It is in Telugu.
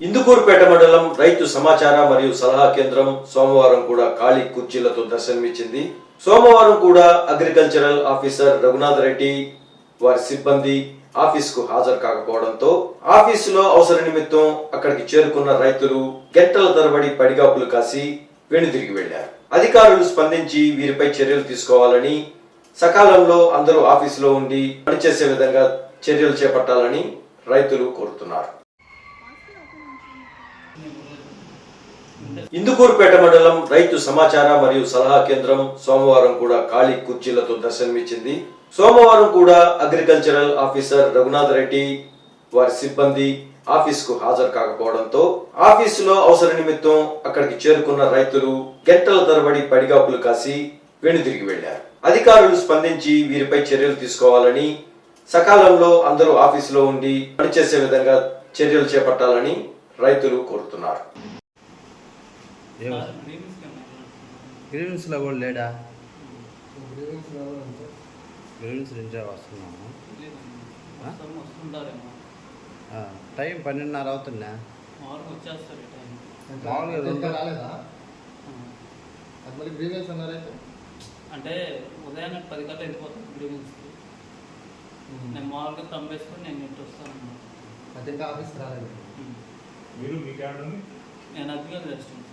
ఇందుకూరుపేట మండలం రైతు సమాచార మరియు సలహా కేంద్రం సోమవారం కూడా ఖాళీ కుర్చీలతో దర్శనమిచ్చింది. సోమవారం కూడా అగ్రికల్చరల్ ఆఫీసర్ రఘునాథ్ రెడ్డి వారి సిబ్బంది ఆఫీసుకు హాజరు కాకపోవడంతో ఆఫీసులో అవసర నిమిత్తం అక్కడికి చేరుకున్న రైతులు గంటల తరబడి పడిగాపులు కాసి వెనుదిరిగి వెళ్లారు. అధికారులు స్పందించి వీరిపై చర్యలు తీసుకోవాలని, సకాలంలో అందరూ ఆఫీసులో ఉండి పనిచేసే విధంగా చర్యలు చేపట్టాలని రైతులు కోరుతున్నారు. ఇందుకూరుపేట మండలం రైతు సమాచార మరియు సలహా కేంద్రం సోమవారం కూడా ఖాళీ కుర్చీలతో దర్శనమిచ్చింది. సోమవారం కూడా అగ్రికల్చరల్ ఆఫీసర్ రఘునాథ్ రెడ్డి వారి సిబ్బంది ఆఫీసుకు హాజరు కాకపోవడంతో ఆఫీసులో అవసర నిమిత్తం అక్కడికి చేరుకున్న రైతులు గంటల తరబడి పడిగాపులు కాసి వెనుదిరిగి వెళ్లారు. అధికారులు స్పందించి వీరిపై చర్యలు తీసుకోవాలని, సకాలంలో అందరూ ఆఫీసులో ఉండి పనిచేసే విధంగా చర్యలు చేపట్టాలని రైతులు కోరుతున్నారు. గ్రీవెన్స్లో కూడా లేడా? గ్రీవెన్స్ నుంచే వస్తున్నాము. టైం 12:30 అవుతుందా? అంటే ఉదయాన్నే 10 గంటలు వెళ్ళిపోతాను గ్రీవెన్స్కి. నేను మామూలుగా తంబేసుకొని నేను ఇంటి వస్తాను. ఆఫీస్ రాలేదు. నేను అగ్రికల్చర్ చేస్తాను.